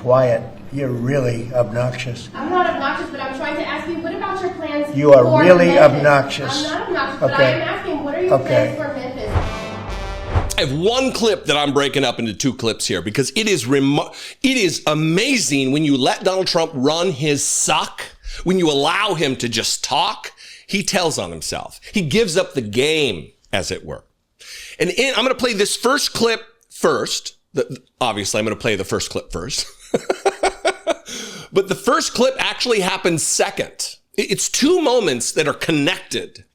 quiet. You're really obnoxious. I'm not obnoxious, but I'm trying to ask you, what about your plans You are for really Memphis? obnoxious. I'm not obnoxious, but I am asking, what are your plans for Memphis? I have one clip that I'm breaking up into two clips here because it is amazing when you let Donald Trump run his suck, when you allow him to just talk, he tells on himself. He gives up the game, as it were. And I'm going to play this first clip first. Obviously, I'm going to play the first clip first. But the first clip actually happens second. It's two moments that are connected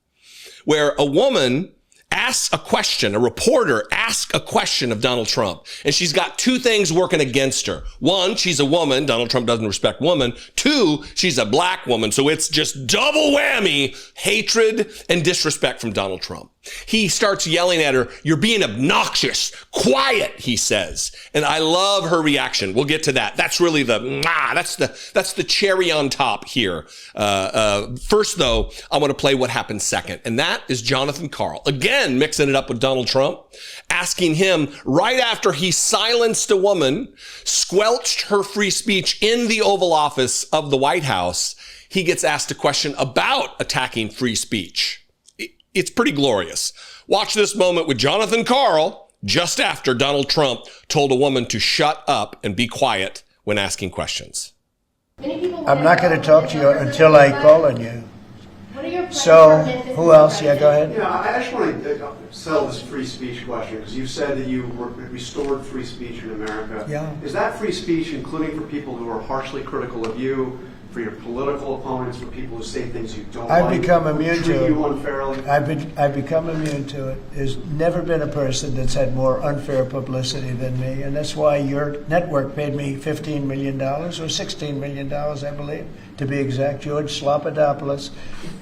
where a woman asks a question, a reporter asks a question of Donald Trump, and she's got two things working against her. One, she's a woman. Donald Trump doesn't respect women. Two, she's a black woman. So it's just double whammy, hatred and disrespect from Donald Trump. He starts yelling at her, "You're being obnoxious. Quiet," he says. And I love her reaction. We'll get to that. That's really that's the cherry on top here. First, though, I want to play what happened second. And that is Jonathan Karl, again, mixing it up with Donald Trump, asking him right after he silenced a woman, squelched her free speech in the Oval Office of the White House, he gets asked a question about attacking free speech. It's pretty glorious. Watch this moment with Jonathan Karl just after Donald Trump told a woman to shut up and be quiet when asking questions. I'm not going to talk to you until I call on you. What are your plans So, for Memphis? who else? Yeah, go ahead. Yeah, I just want to sell this free speech question because you said that you restored free speech in America. Yeah. Is that free speech including for people who are harshly critical of you, for your political opponents, for people who say things you don't like? I've become immune treat to it. you unfairly? I've become immune to it. There's never been a person that's had more unfair publicity than me, and that's why your network paid me $15 million, or $16 million, I believe, to be exact, George Slopadopoulos.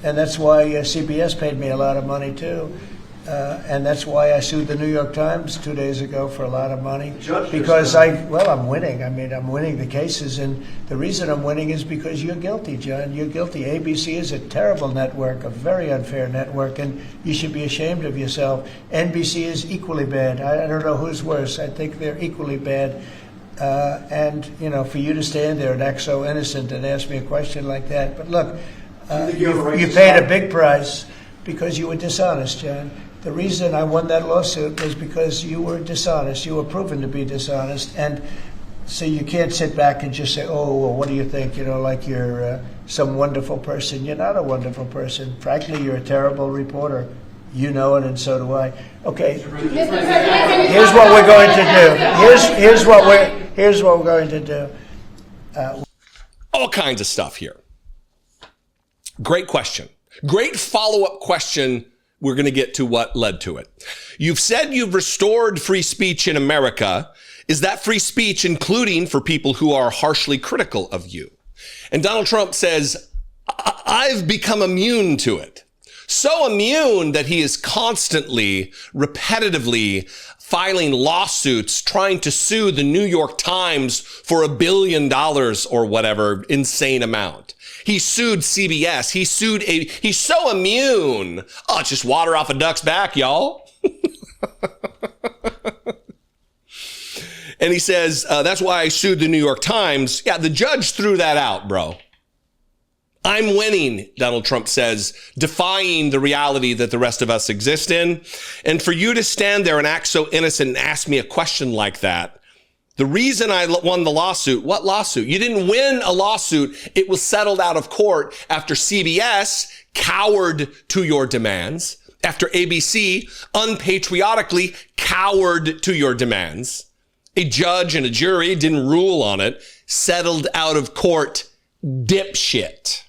And that's why CBS paid me a lot of money, too. And that's why I sued the New York Times 2 days ago for a lot of money. Because I'm winning. I mean, I'm winning the cases. And the reason I'm winning is because you're guilty, John. You're guilty. ABC is a terrible network, a very unfair network, and you should be ashamed of yourself. NBC is equally bad. I don't know who's worse. I think they're equally bad. And, you know, for you to stand there and act so innocent and ask me a question like that. But look, you paid a big price because you were dishonest, John. The reason I won that lawsuit was because you were dishonest. You were proven to be dishonest. And so you can't sit back and just say, oh, well, what do you think? You know, like you're some wonderful person. You're not a wonderful person. Frankly, you're a terrible reporter. You know it, and so do I. Okay. Here's what we're going to do. Here's what we're going to do. All kinds of stuff here. Great question. Great follow-up question. We're going to get to what led to it. You've said you've restored free speech in America. Is that free speech including for people who are harshly critical of you? And Donald Trump says, I've become immune to it. So immune that he is constantly, repetitively filing lawsuits, trying to sue the New York Times for $1 billion or whatever insane amount. He sued CBS. He's so immune. Oh, it's just water off a duck's back, y'all. And he says, that's why I sued the New York Times. Yeah, the judge threw that out, bro. I'm winning, Donald Trump says, defying the reality that the rest of us exist in. And for you to stand there and act so innocent and ask me a question like that, the reason I won the lawsuit, what lawsuit? You didn't win a lawsuit. It was settled out of court after CBS cowered to your demands, after ABC unpatriotically cowered to your demands. A judge and a jury didn't rule on it, settled out of court, dipshit.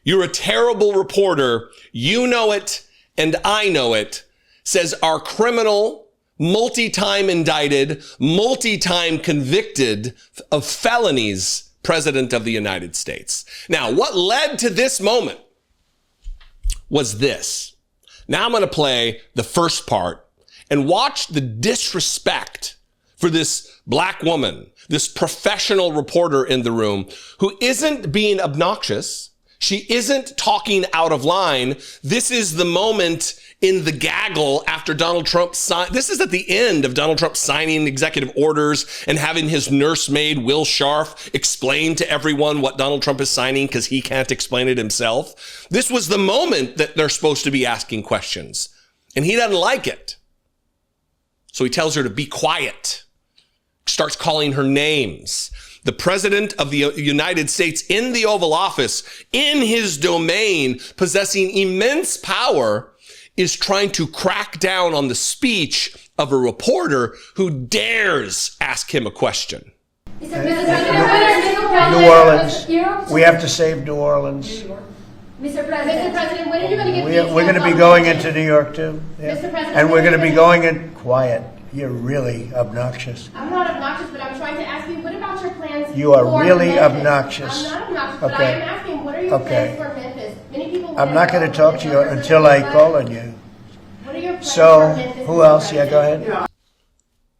You're a terrible reporter. You know it, and I know it, says our criminal, multi-time indicted, multi-time convicted of felonies president of the United States. Now, what led to this moment was this. Now I'm going to play the first part and watch the disrespect for this black woman, this professional reporter in the room who isn't being obnoxious. She isn't talking out of line. This is the moment in the gaggle after Donald Trump signed. This is at the end of Donald Trump signing executive orders and having his nursemaid, Will Scharf, explain to everyone what Donald Trump is signing because he can't explain it himself. This was the moment that they're supposed to be asking questions. And he doesn't like it. So he tells her to be quiet, starts calling her names. The president of the United States in the Oval Office, in his domain, possessing immense power, is trying to crack down on the speech of a reporter who dares ask him a question. New Orleans. We have to save New Orleans. Mr. President, when are you going to give We're going to be going into New York too. Yeah. Mr. President, And we're going to be going in quiet. You're really obnoxious. I'm not obnoxious, but I'm trying to ask you, what about your plans You are for really Memphis? obnoxious. I'm not obnoxious, but I Okay. am asking, what are your Okay. plans for Memphis? Many people I'm not going to talk to you until I call on you. What are your plans So, for Memphis? who else? Yeah, go ahead.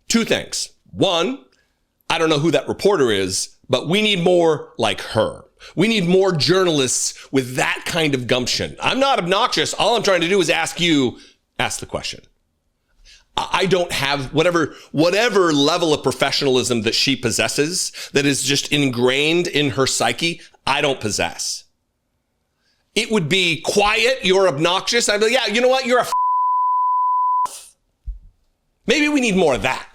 Two things. One, I don't know who that reporter is, but we need more like her. We need more journalists with that kind of gumption. I'm not obnoxious. All I'm trying to do is ask the question. I don't have whatever level of professionalism that she possesses that is just ingrained in her psyche, I don't possess. It would be quiet, you're obnoxious. I'd be like, yeah, you know what? You're a Maybe we need more of that.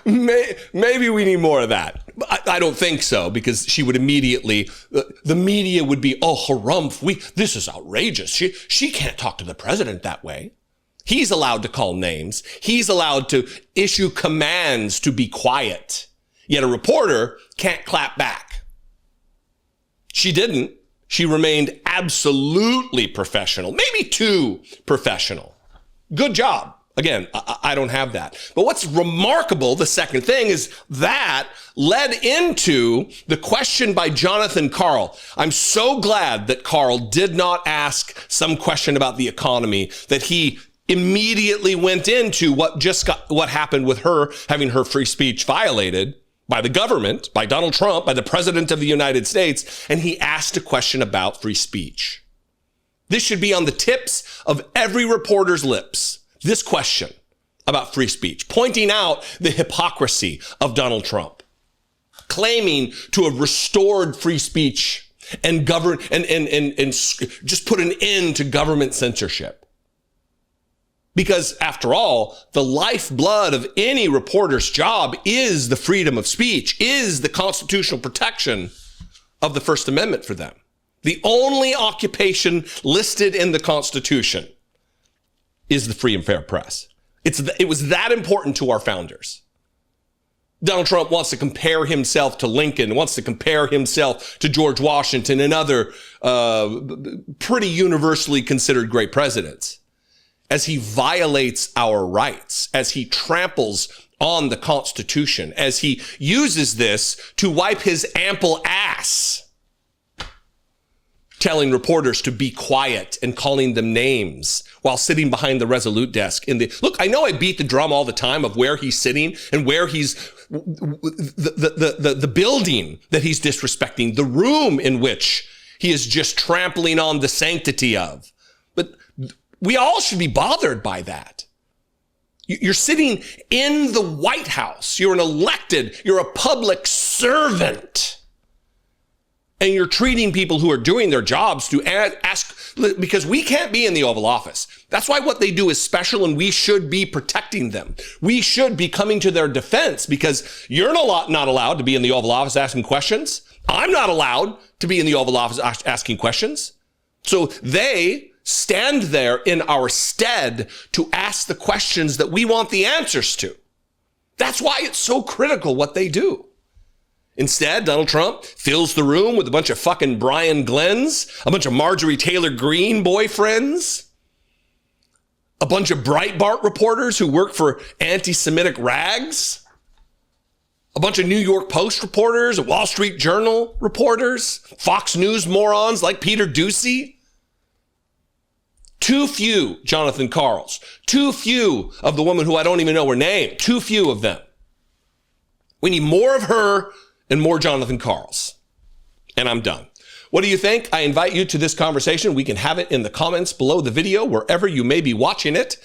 Maybe we need more of that. I don't think so, because she would immediately, the media would be, oh, harumph, this is outrageous. She can't talk to the president that way. He's allowed to call names. He's allowed to issue commands to be quiet. Yet a reporter can't clap back. She didn't. She remained absolutely professional, maybe too professional. Good job. Again, I don't have that. But what's remarkable, the second thing, is that led into the question by Jonathan Karl. I'm so glad that Karl did not ask some question about the economy, that he immediately went into what happened with her having her free speech violated by the government, by Donald Trump, by the president of the United States, and he asked a question about free speech. This should be on the tips of every reporter's lips. This question about free speech, pointing out the hypocrisy of Donald Trump, claiming to have restored free speech and just put an end to government censorship. Because after all, the lifeblood of any reporter's job is the freedom of speech, is the constitutional protection of the First Amendment for them. The only occupation listed in the Constitution is the free and fair press. It was that important to our founders. Donald Trump wants to compare himself to Lincoln, wants to compare himself to George Washington and other pretty universally considered great presidents, as he violates our rights, as he tramples on the Constitution, as he uses this to wipe his ample ass, telling reporters to be quiet and calling them names while sitting behind the Resolute desk. Look, I know I beat the drum all the time of where he's sitting and where he's, the building that he's disrespecting, the room in which he is just trampling on the sanctity of. But we all should be bothered by that. You're sitting in the White House. You're you're a public servant. And you're treating people who are doing their jobs to ask, because we can't be in the Oval Office. That's why what they do is special, and we should be protecting them. We should be coming to their defense, because you're not allowed to be in the Oval Office asking questions. I'm not allowed to be in the Oval Office asking questions. So they stand there in our stead to ask the questions that we want the answers to. That's why it's so critical what they do. Instead, Donald Trump fills the room with a bunch of fucking Brian Glenns, a bunch of Marjorie Taylor Greene boyfriends, a bunch of Breitbart reporters who work for anti-Semitic rags, a bunch of New York Post reporters, Wall Street Journal reporters, Fox News morons like Peter Doocy. Too few Jonathan Karls, too few of the woman who I don't even know her name, too few of them. We need more of her and more Jonathan Karls. And I'm done. What do you think? I invite you to this conversation. We can have it in the comments below the video, wherever you may be watching it.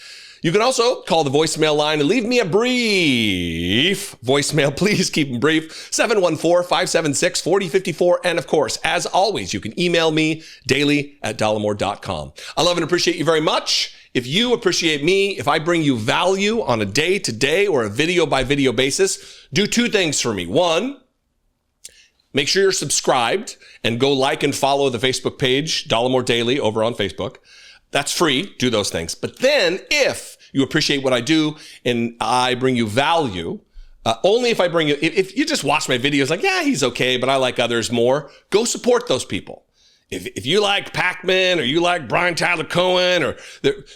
You can also call the voicemail line and leave me a brief voicemail. Please keep them brief. 714-576-4054. And of course, as always, you can email me daily@dollemore.com. I love and appreciate you very much. If you appreciate me, if I bring you value on a day-to-day or a video-by-video basis, do two things for me. One, make sure you're subscribed and go like and follow the Facebook page, Dollemore Daily, over on Facebook. That's free. Do those things. But then if you appreciate what I do and I bring you value, only if I bring you, if you just watch my videos like, yeah, he's okay, but I like others more, go support those people. If you like Pac-Man or you like Brian Tyler Cohen or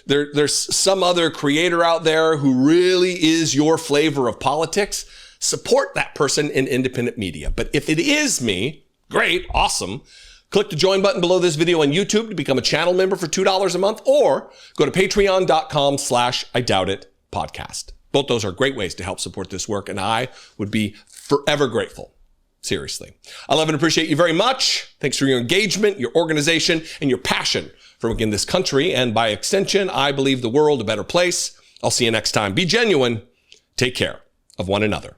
there's some other creator out there who really is your flavor of politics, support that person in independent media. But if it is me, great, awesome. Click the join button below this video on YouTube to become a channel member for $2 a month, or go to patreon.com/IDoubtIt podcast. Both those are great ways to help support this work, and I would be forever grateful. Seriously. I love and appreciate you very much. Thanks for your engagement, your organization, and your passion for making this country, and by extension, I believe the world, a better place. I'll see you next time. Be genuine. Take care of one another.